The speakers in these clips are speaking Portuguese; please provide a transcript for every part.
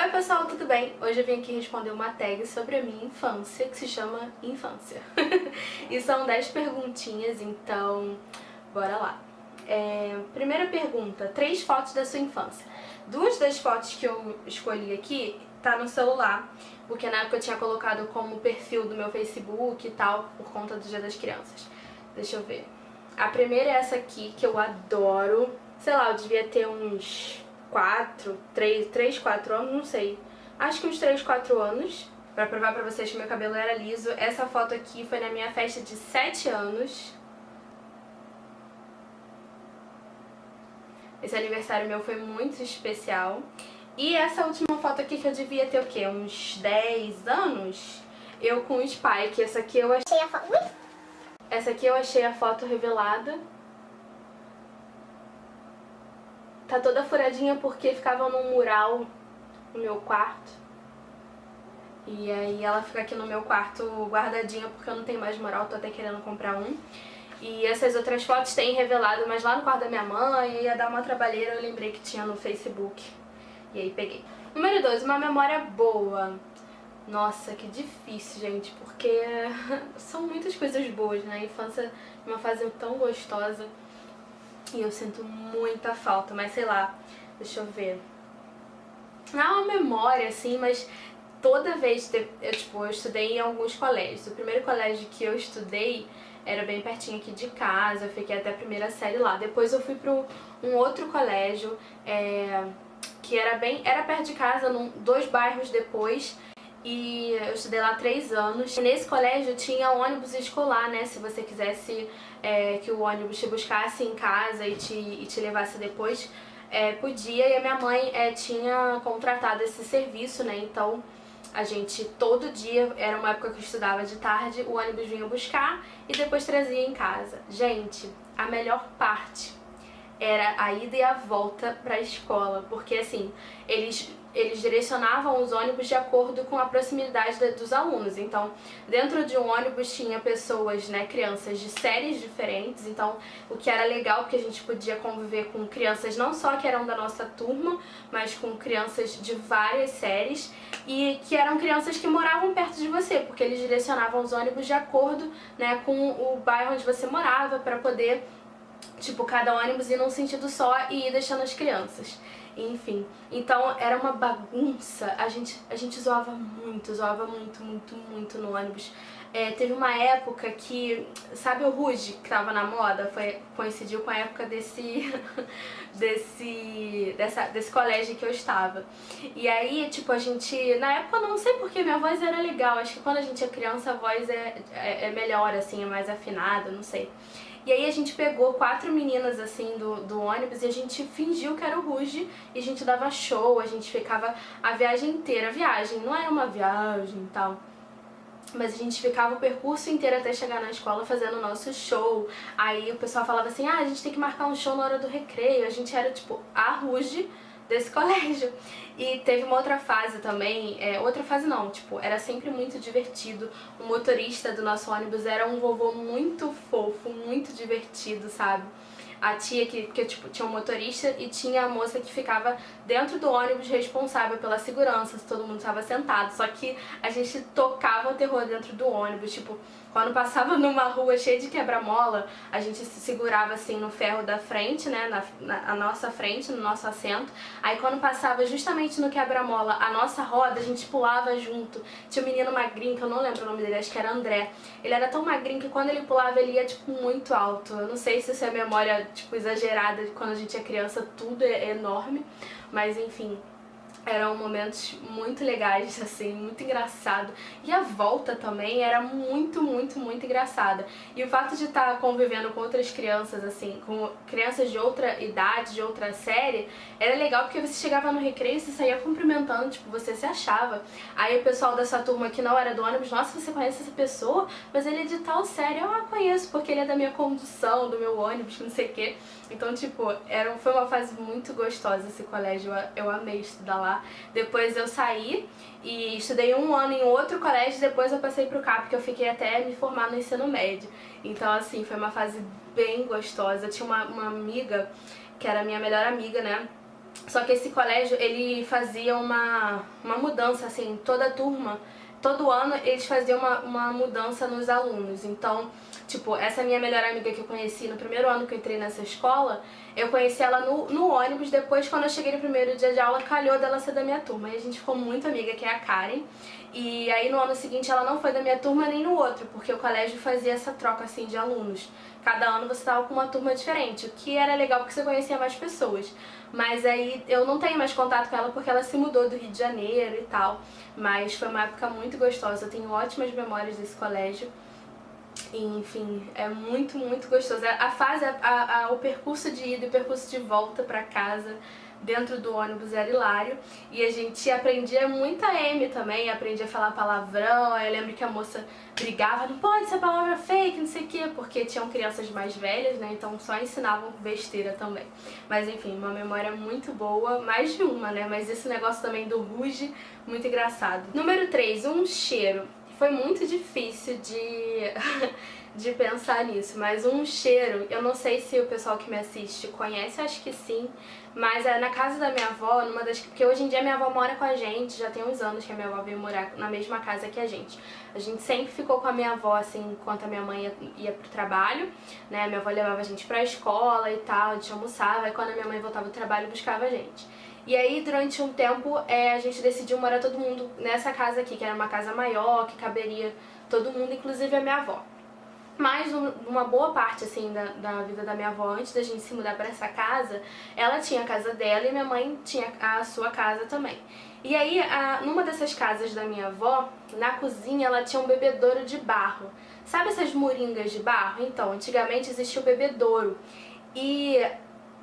Oi pessoal, tudo bem? Hoje eu vim aqui responder uma tag sobre a minha infância, que se chama Infância. E são 10 perguntinhas, então bora lá. Primeira pergunta, 3 fotos da sua infância. 2 das fotos que eu escolhi aqui tá no celular, porque na época eu tinha colocado como perfil do meu Facebook e tal, por conta do Dia das Crianças. Deixa eu ver. A primeira é essa aqui, que eu adoro. Sei lá, eu devia ter uns 3, 4 anos, não sei. Acho que uns 3, 4 anos. Pra provar pra vocês que meu cabelo era liso. Essa foto aqui foi na minha festa de 7 anos. Esse aniversário meu foi muito especial. E essa última foto aqui que eu devia ter o quê? Uns 10 anos? Eu com o Spike. Essa aqui eu achei a foto. Essa aqui eu achei a foto revelada. Tá toda furadinha porque ficava num mural no meu quarto. E aí ela fica aqui no meu quarto guardadinha porque eu não tenho mais mural, tô até querendo comprar um. E essas outras fotos tem revelado, mas lá no quarto da minha mãe, ia dar uma trabalheira, eu lembrei que tinha no Facebook. E aí peguei. Número 2, uma memória boa. Nossa, que difícil, gente, porque são muitas coisas boas, né? A infância é uma fase tão gostosa. E eu sinto muita falta, mas sei lá, deixa eu ver. Não é uma memória, assim, mas toda vez, eu estudei em alguns colégios. O primeiro colégio que eu estudei era bem pertinho aqui de casa, eu fiquei até a primeira série lá. Depois eu fui para um outro colégio, que era perto de casa, 2 bairros depois. E eu estudei lá 3 anos. E nesse colégio tinha ônibus escolar, né? Se você quisesse que o ônibus te buscasse em casa e te levasse depois, podia. E a minha mãe tinha contratado esse serviço, né? Então a gente todo dia, era uma época que eu estudava de tarde, o ônibus vinha buscar e depois trazia em casa. Gente, a melhor parte era a ida e a volta pra escola, porque assim, eles direcionavam os ônibus de acordo com a proximidade dos alunos. Então, dentro de um ônibus tinha pessoas, né, crianças de séries diferentes, então o que era legal, porque a gente podia conviver com crianças não só que eram da nossa turma, mas com crianças de várias séries, e que eram crianças que moravam perto de você, porque eles direcionavam os ônibus de acordo, né, com o bairro onde você morava, para poder, tipo, cada ônibus ir num sentido só e ir deixando as crianças. Enfim, então era uma bagunça, a gente zoava muito no ônibus. Teve uma época que, sabe o Ruge que tava na moda? Coincidiu com a época desse colégio que eu estava. E aí, tipo, a gente, na época eu não sei porque minha voz era legal, acho que quando a gente é criança a voz é melhor, assim, é mais afinada, não sei. E aí a gente pegou 4 meninas assim do ônibus e a gente fingiu que era o Ruge e a gente dava show, a gente ficava a viagem inteira. A viagem não era uma viagem e tal, mas a gente ficava o percurso inteiro até chegar na escola fazendo o nosso show. Aí o pessoal falava assim, a gente tem que marcar um show na hora do recreio. A gente era tipo a Ruge desse colégio. E teve uma outra fase também, outra fase não, tipo, era sempre muito divertido. O motorista do nosso ônibus era um vovô muito fofo, muito divertido, sabe? A tia que tipo, tinha um motorista e tinha a moça que ficava dentro do ônibus responsável pela segurança, se todo mundo estava sentado. Só que a gente tocava o terror dentro do ônibus, tipo, quando passava numa rua cheia de quebra-mola, a gente se segurava assim no ferro da frente, né, na nossa frente, no nosso assento. Aí quando passava justamente no quebra-mola a nossa roda, a gente pulava junto. Tinha um menino magrinho, que eu não lembro o nome dele, acho que era André. Ele era tão magrinho que quando ele pulava ele ia tipo muito alto. Eu não sei se isso é memória tipo exagerada de quando a gente é criança, tudo é enorme, mas enfim. Eram momentos muito legais, assim, muito engraçado. E a volta também era muito engraçada. E o fato de estar convivendo com outras crianças, assim, com crianças de outra idade, de outra série, era legal porque você chegava no recreio e você saía cumprimentando, tipo, você se achava. Aí o pessoal dessa turma que não era do ônibus, nossa, você conhece essa pessoa? Mas ele é de tal série. Eu conheço porque ele é da minha condução, do meu ônibus, não sei o quê. Então, tipo, foi uma fase muito gostosa esse colégio, eu amei estudar lá. Depois eu saí e estudei 1 ano em outro colégio, depois eu passei pro CAP, que eu fiquei até me formar no ensino médio. Então, assim, foi uma fase bem gostosa. Eu tinha uma amiga, que era minha melhor amiga, né? Só que esse colégio, ele fazia uma mudança, assim, toda turma, todo ano eles faziam uma mudança nos alunos. Então, tipo, essa minha melhor amiga que eu conheci no primeiro ano que eu entrei nessa escola, eu conheci ela no ônibus. Depois, quando eu cheguei no primeiro dia de aula, calhou dela ser da minha turma. E a gente ficou muito amiga, que é a Karen. E aí no ano seguinte ela não foi da minha turma nem no outro, porque o colégio fazia essa troca, assim, de alunos. Cada ano você estava com uma turma diferente, o que era legal porque você conhecia mais pessoas. Mas aí eu não tenho mais contato com ela porque ela se mudou do Rio de Janeiro e tal. Mas foi uma época muito gostosa, eu tenho ótimas memórias desse colégio. E, enfim, é muito, muito gostoso. A fase, o percurso de ida e o percurso de volta pra casa dentro do ônibus era hilário. E a gente aprendia muita M também, aprendia a falar palavrão. Aí eu lembro que a moça brigava, não pode ser palavra fake, não sei o quê, porque tinham crianças mais velhas, né, então só ensinavam besteira também. Mas enfim, uma memória muito boa, mais de uma, né, mas esse negócio também do ruge, muito engraçado. Número 3, um cheiro. Foi muito difícil de pensar nisso, mas um cheiro, eu não sei se o pessoal que me assiste conhece, acho que sim, mas é na casa da minha avó, porque hoje em dia minha avó mora com a gente, já tem uns anos que a minha avó veio morar na mesma casa que a gente. A gente sempre ficou com a minha avó, assim, enquanto a minha mãe ia pro trabalho, né, a minha avó levava a gente pra escola e tal, a gente almoçava, e quando a minha mãe voltava do trabalho buscava a gente. E aí, durante um tempo, a gente decidiu morar todo mundo nessa casa aqui, que era uma casa maior, que caberia todo mundo, inclusive a minha avó. Mas uma boa parte, assim, da vida da minha avó, antes da gente se mudar pra essa casa, ela tinha a casa dela e minha mãe tinha a sua casa também. E aí, numa dessas casas da minha avó, na cozinha, ela tinha um bebedouro de barro. Sabe essas moringas de barro? Então, antigamente existia o bebedouro. E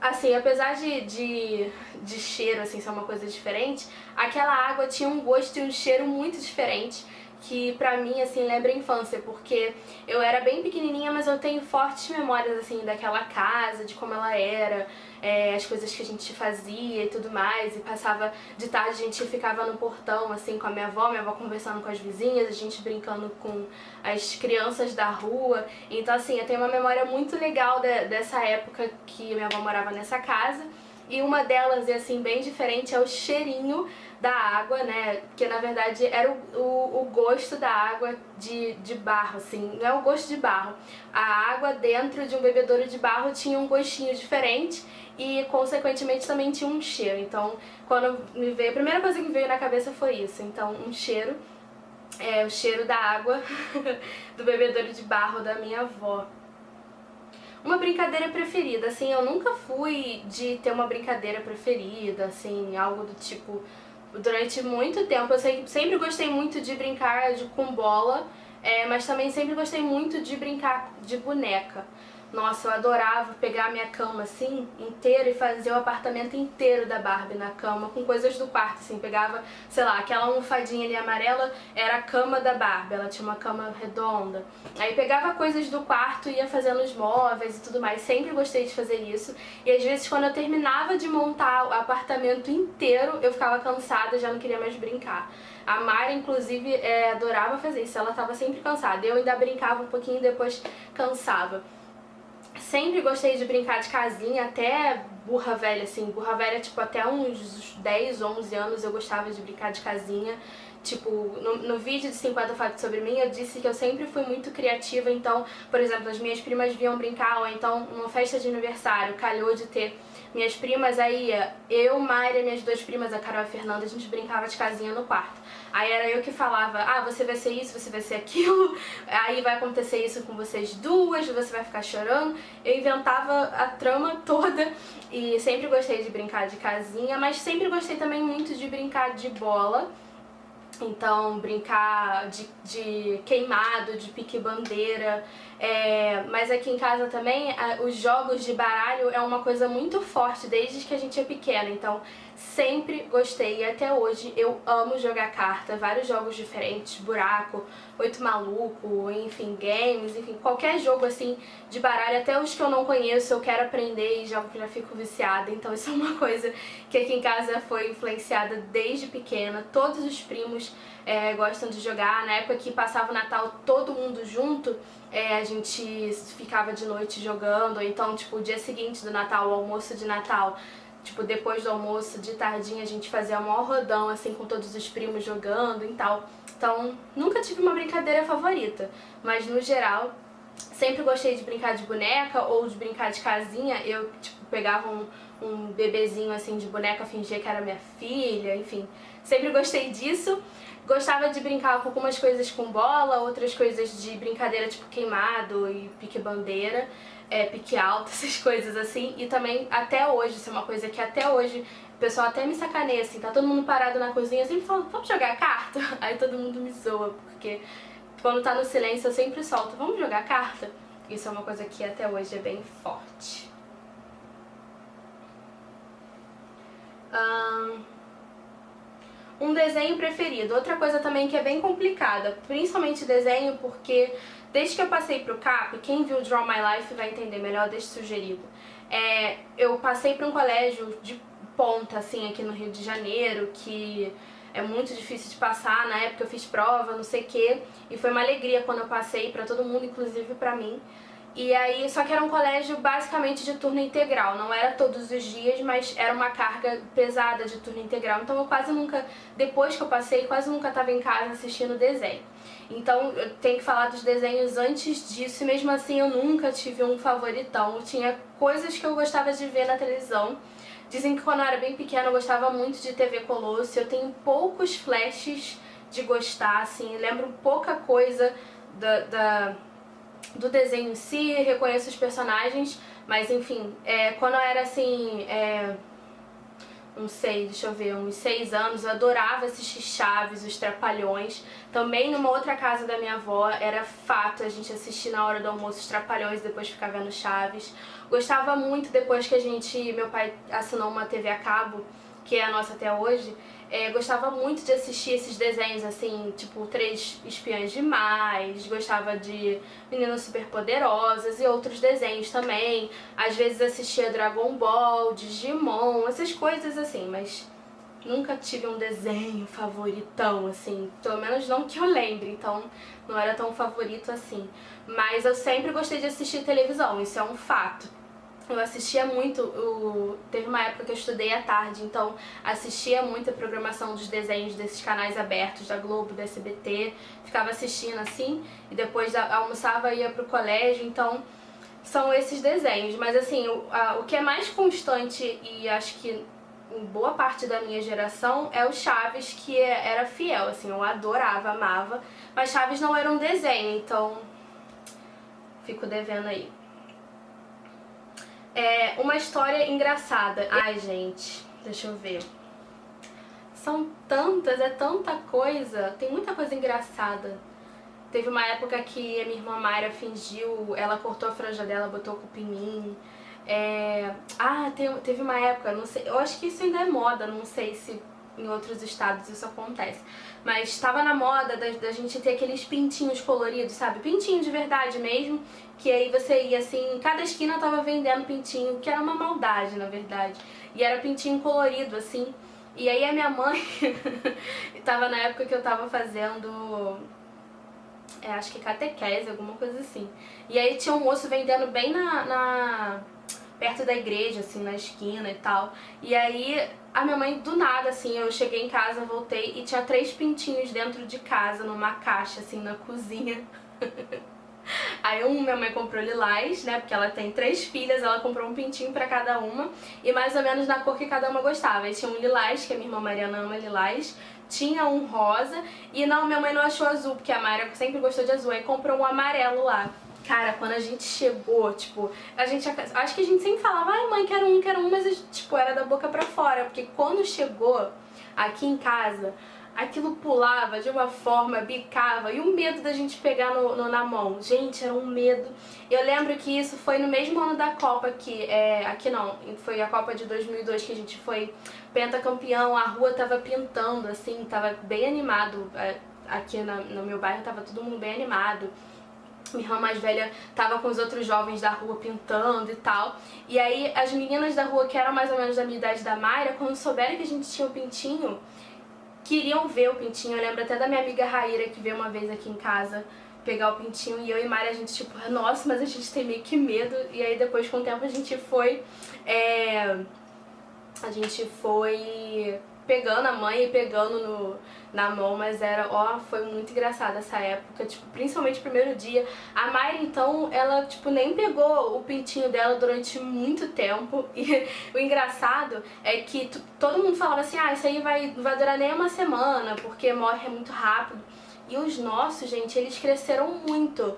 assim, apesar de cheiro, assim, ser uma coisa diferente, aquela água tinha um gosto e um cheiro muito diferente, que pra mim, assim, lembra a infância, porque eu era bem pequenininha, mas eu tenho fortes memórias, assim, daquela casa, de como ela era, as coisas que a gente fazia e tudo mais, e passava de tarde, a gente ficava no portão, assim, com a minha avó conversando com as vizinhas, a gente brincando com as crianças da rua. Então, assim, eu tenho uma memória muito legal dessa época que minha avó morava nessa casa. E uma delas, e assim, bem diferente, é o cheirinho da água, né? Que na verdade era o gosto da água de barro, assim, não é o gosto de barro. A água dentro de um bebedouro de barro tinha um gostinho diferente e, consequentemente, também tinha um cheiro. Então, quando me veio, a primeira coisa que me veio na cabeça foi isso. Então, um cheiro, o cheiro da água do bebedouro de barro da minha avó. Uma brincadeira preferida, assim, eu nunca fui de ter uma brincadeira preferida, assim, algo do tipo. Durante muito tempo eu sempre gostei muito de brincar com bola, mas também sempre gostei muito de brincar de boneca. Nossa, eu adorava pegar a minha cama assim, inteira, e fazer o apartamento inteiro da Barbie na cama, com coisas do quarto, assim, pegava, sei lá, aquela almofadinha ali amarela, era a cama da Barbie, ela tinha uma cama redonda. Aí pegava coisas do quarto e ia fazendo os móveis e tudo mais, sempre gostei de fazer isso. E às vezes quando eu terminava de montar o apartamento inteiro, eu ficava cansada, já não queria mais brincar. A Mari, inclusive, adorava fazer isso, ela estava sempre cansada, eu ainda brincava um pouquinho e depois cansava. Sempre gostei de brincar de casinha, até burra velha, assim, burra velha, tipo, até uns 10, 11 anos eu gostava de brincar de casinha. Tipo, no vídeo de 50 fatos sobre mim, eu disse que eu sempre fui muito criativa, então, por exemplo, as minhas primas vinham brincar, ou então numa festa de aniversário, calhou de ter minhas primas, aí eu, Mayra e minhas duas primas, a Carol e a Fernanda, a gente brincava de casinha no quarto. Aí era eu que falava, você vai ser isso, você vai ser aquilo, aí vai acontecer isso com vocês duas, você vai ficar chorando. Eu inventava a trama toda e sempre gostei de brincar de casinha, mas sempre gostei também muito de brincar de bola. Então, brincar de queimado, de pique-bandeira, mas aqui em casa também os jogos de baralho é uma coisa muito forte desde que a gente é pequena, então sempre gostei e até hoje eu amo jogar carta, vários jogos diferentes, buraco, oito maluco, enfim, games, enfim, qualquer jogo assim de baralho, até os que eu não conheço eu quero aprender e já fico viciada, então isso é uma coisa que aqui em casa foi influenciada desde pequena, todos os primos gostam de jogar, na época que passava o Natal todo mundo junto, a gente ficava de noite jogando, ou então tipo o dia seguinte do Natal, o almoço de Natal, tipo, depois do almoço, de tardinha, a gente fazia o maior rodão, assim, com todos os primos jogando e tal. Então, nunca tive uma brincadeira favorita, mas no geral, sempre gostei de brincar de boneca ou de brincar de casinha. Eu, tipo, pegava um bebezinho, assim, de boneca, fingia que era minha filha, enfim. Sempre gostei disso. Gostava de brincar com algumas coisas com bola, outras coisas de brincadeira, tipo queimado e pique-bandeira, pique alto, essas coisas assim. E também, até hoje, isso é uma coisa que até hoje o pessoal até me sacaneia, assim, tá todo mundo parado na cozinha, sempre falando, vamos jogar carta? Aí todo mundo me zoa, porque quando tá no silêncio eu sempre solto, vamos jogar carta? Isso é uma coisa que até hoje é bem forte. Um desenho preferido. Outra coisa também que é bem complicada, principalmente desenho, porque desde que eu passei pro CAP, quem viu Draw My Life vai entender melhor, deixa sugerido. Eu passei para um colégio de ponta, assim, aqui no Rio de Janeiro, que é muito difícil de passar. Na época eu fiz prova, não sei o que, e foi uma alegria quando eu passei pra todo mundo, inclusive pra mim. E aí, só que era um colégio basicamente de turno integral, não era todos os dias, mas era uma carga pesada de turno integral. Então eu quase nunca, depois que eu passei, quase nunca estava em casa assistindo desenho. Então eu tenho que falar dos desenhos antes disso, e mesmo assim eu nunca tive um favoritão. Eu tinha coisas que eu gostava de ver na televisão. Dizem que quando eu era bem pequena eu gostava muito de TV Colosso. Eu tenho poucos flashes de gostar, assim, lembro pouca coisa do desenho em si, reconheço os personagens, mas enfim, quando eu era assim, não sei, deixa eu ver, uns 6 anos, eu adorava assistir Chaves, os Trapalhões. Também numa outra casa da minha avó, era fato a gente assistir na hora do almoço os Trapalhões e depois ficar vendo Chaves. Gostava muito depois que meu pai assinou uma TV a cabo, que é a nossa até hoje. Gostava muito de assistir esses desenhos assim, tipo Três Espiãs Demais, gostava de Meninas Superpoderosas e outros desenhos também. Às vezes assistia Dragon Ball, Digimon, essas coisas assim, mas nunca tive um desenho favoritão assim, pelo menos não que eu lembre, então não era tão favorito assim. Mas eu sempre gostei de assistir televisão, isso é um fato. Eu assistia muito, teve uma época que eu estudei à tarde, então assistia muito a programação dos desenhos desses canais abertos, da Globo, da SBT, ficava assistindo assim, e depois almoçava e ia pro colégio, então são esses desenhos. Mas assim, o que é mais constante, e acho que em boa parte da minha geração, é o Chaves, que era fiel, assim, eu adorava, amava, mas Chaves não era um desenho, então fico devendo aí. Uma história engraçada. Ai, gente, deixa eu ver. São tantas, é tanta coisa. Tem muita coisa engraçada. Teve uma época que a minha irmã Mayra fingiu, ela cortou a franja dela, botou culpa em mim. Teve uma época, não sei, eu acho que isso ainda é moda, não sei se em outros estados isso acontece, mas estava na moda da gente ter aqueles pintinhos coloridos, sabe? Pintinho de verdade mesmo, que aí você ia assim, em cada esquina tava vendendo pintinho, que era uma maldade na verdade, e era pintinho colorido assim. E aí a minha mãe, tava na época que eu tava fazendo, acho que catequese, alguma coisa assim, e aí tinha um moço vendendo bem perto da igreja, assim, na esquina e tal. E aí a minha mãe, do nada, assim, eu cheguei em casa, voltei e tinha 3 pintinhos dentro de casa, numa caixa, assim, na cozinha. Aí minha mãe comprou lilás, né, porque ela tem 3 filhas, ela comprou um pintinho pra cada uma, e mais ou menos na cor que cada uma gostava. Aí tinha um lilás, que a minha irmã Mariana ama lilás, tinha um rosa, e não, minha mãe não achou azul, porque a Mayra sempre gostou de azul, aí comprou um amarelo lá. Cara, quando a gente chegou, tipo, acho que a gente sempre falava, ai mãe, quero um, mas tipo, era da boca pra fora, porque quando chegou aqui em casa, aquilo pulava de uma forma, bicava, e o medo da gente pegar na mão, gente, era um medo. Eu lembro que isso foi no mesmo ano da Copa, aqui não, foi a Copa de 2002 que a gente foi pentacampeão, a rua tava pintando, assim, tava bem animado, aqui no meu bairro tava todo mundo bem animado. Minha irmã mais velha tava com os outros jovens da rua pintando e tal. E aí as meninas da rua, que eram mais ou menos da minha idade da Mayra, quando souberam que a gente tinha o pintinho, queriam ver o pintinho. Eu lembro até da minha amiga Raíra, que veio uma vez aqui em casa pegar o pintinho, e eu e Mayra, a gente tipo, nossa, mas a gente tem meio que medo. E aí depois, com o tempo, a gente foi A gente foi pegando a mãe e pegando na mão, mas foi muito engraçado essa época, tipo, principalmente o primeiro dia. A Mayra, então, ela, tipo, nem pegou o pintinho dela durante muito tempo, e o engraçado é que todo mundo falava assim, isso aí não vai durar nem uma semana, porque morre muito rápido. E os nossos, gente, eles cresceram muito.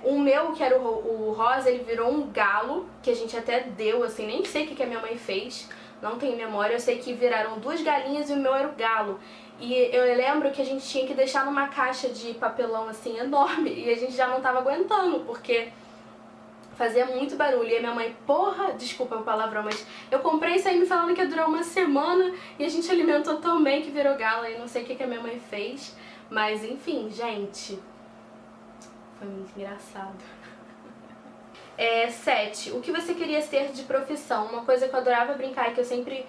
O meu, que era o rosa, ele virou um galo, que a gente até deu, assim, nem sei o que a minha mãe fez, não tenho memória, eu sei que viraram 2 galinhas e o meu era o galo. E eu lembro que a gente tinha que deixar numa caixa de papelão, assim, enorme, e a gente já não tava aguentando, porque fazia muito barulho. E a minha mãe, porra, desculpa o palavrão, mas eu comprei isso aí me falando que ia durar uma semana, e a gente alimentou tão bem que virou galo, e não sei o que a minha mãe fez. Mas enfim, gente, foi muito engraçado. 7. O que você queria ser de profissão? Uma coisa que eu adorava brincar e que eu sempre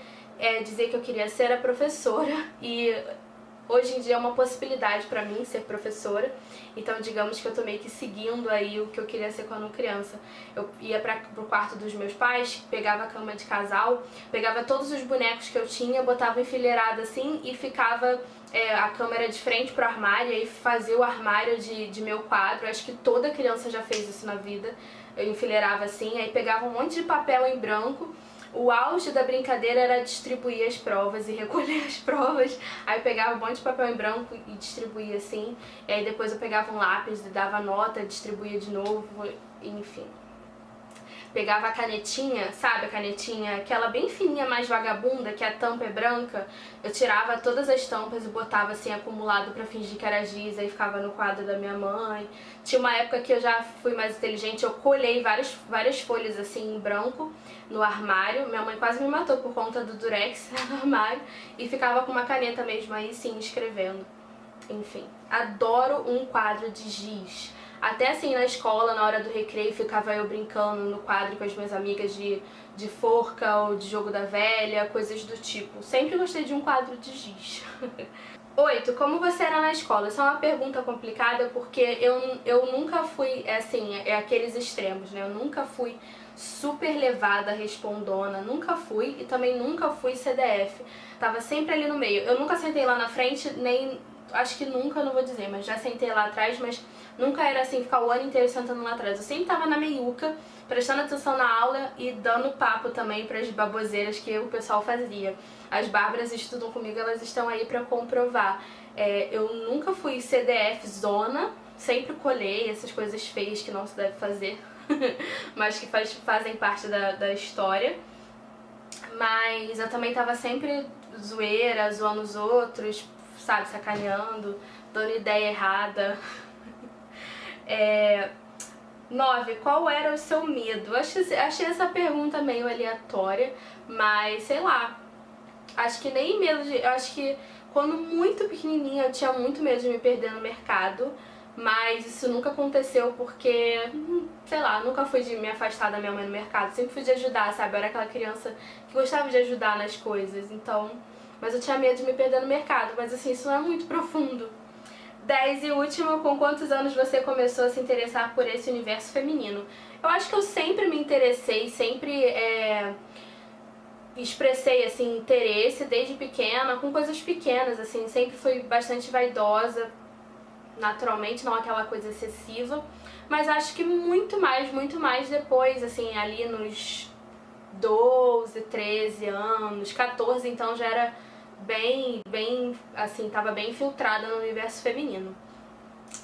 dizia que eu queria ser era professora. E hoje em dia é uma possibilidade pra mim ser professora. Então digamos que eu tô meio que seguindo aí o que eu queria ser quando criança. Eu ia pro quarto dos meus pais, pegava a cama de casal, pegava todos os bonecos que eu tinha, botava enfileirado assim e ficava... a câmera de frente pro armário, e fazia o armário de meu quadro. Acho que toda criança já fez isso na vida. Eu enfileirava assim, aí pegava um monte de papel em branco. O auge da brincadeira era distribuir as provas e recolher as provas. Aí eu pegava um monte de papel em branco e distribuía assim. E aí depois eu pegava um lápis e dava nota, distribuía de novo, enfim. Pegava a canetinha, sabe a canetinha, aquela bem fininha, mais vagabunda, que a tampa é branca. Eu tirava todas as tampas e botava assim acumulado pra fingir que era giz, aí ficava no quadro da minha mãe. Tinha uma época que eu já fui mais inteligente, eu colhei várias folhas assim em branco no armário. Minha mãe quase me matou por conta do durex no armário, e ficava com uma caneta mesmo aí sim escrevendo. Enfim, adoro um quadro de giz. Até assim na escola, na hora do recreio, ficava eu brincando no quadro com as minhas amigas de forca ou de jogo da velha, coisas do tipo. Sempre gostei de um quadro de giz. 8. Como você era na escola? Essa é uma pergunta complicada porque eu nunca fui, assim, aqueles extremos, né? Eu nunca fui super levada, respondona, nunca fui, e também nunca fui CDF. Tava sempre ali no meio. Eu nunca sentei lá na frente, nem... acho que nunca, não vou dizer, mas já sentei lá atrás, mas nunca era assim, ficar o ano inteiro sentando lá atrás. Eu sempre tava na meiuca, prestando atenção na aula e dando papo também pras baboseiras que o pessoal fazia. As Bárbaras estudam comigo, elas estão aí pra comprovar. Eu nunca fui CDF zona, sempre colhei essas coisas feias que não se deve fazer, mas que fazem parte da história. Mas eu também tava sempre zoeira, zoando os outros, sabe, sacaneando, dando ideia errada. 9. Qual era o seu medo? Achei essa pergunta meio aleatória, mas sei lá, acho que nem medo de... Eu acho que quando muito pequenininha eu tinha muito medo de me perder no mercado, mas isso nunca aconteceu porque, sei lá, nunca fui de me afastar da minha mãe no mercado, sempre fui de ajudar, sabe? Eu era aquela criança que gostava de ajudar nas coisas, então... Mas eu tinha medo de me perder no mercado, mas assim, isso não é muito profundo. 10 e último, com quantos anos você começou a se interessar por esse universo feminino? Eu acho que eu sempre me interessei, sempre expressei assim, interesse desde pequena, com coisas pequenas, assim, sempre fui bastante vaidosa, naturalmente, não aquela coisa excessiva, mas acho que muito mais depois, assim, ali nos 12, 13 anos, 14, então já era bem, assim, tava bem infiltrada no universo feminino.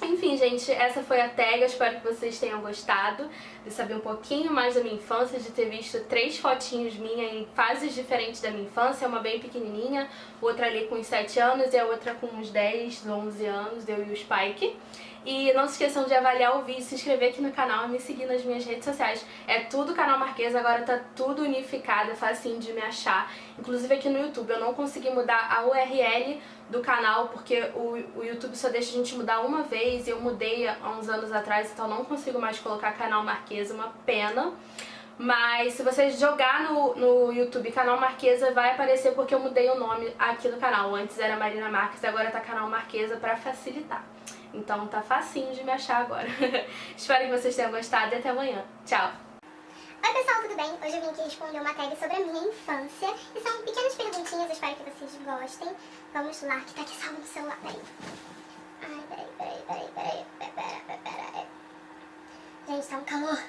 Enfim, gente, essa foi a tag, eu espero que vocês tenham gostado de saber um pouquinho mais da minha infância, de ter visto 3 fotinhos minhas em fases diferentes da minha infância, uma bem pequenininha, outra ali com uns 7 anos e a outra com uns 10, 11 anos, eu e o Spike. E não se esqueçam de avaliar o vídeo, se inscrever aqui no canal e me seguir nas minhas redes sociais. É tudo Canal Marquesa, agora tá tudo unificado, é facinho de me achar. Inclusive aqui no YouTube eu não consegui mudar a URL do canal porque o YouTube só deixa a gente mudar uma vez e eu mudei há uns anos atrás, então não consigo mais colocar Canal Marquesa, uma pena. Mas se você jogar no YouTube Canal Marquesa vai aparecer porque eu mudei o nome aqui do canal. Antes era Marina Marques, agora tá Canal Marquesa pra facilitar. Então tá facinho de me achar agora. Espero que vocês tenham gostado e até amanhã. Tchau! Oi pessoal, tudo bem? Hoje eu vim aqui responder uma tag sobre a minha infância. E são pequenas perguntinhas, eu espero que vocês gostem. Vamos lá, que tá aqui salvo no celular, peraí. Ai, peraí. Gente, tá um calor.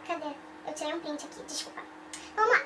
Cadê? Eu tirei um print aqui, desculpa. Vamos lá.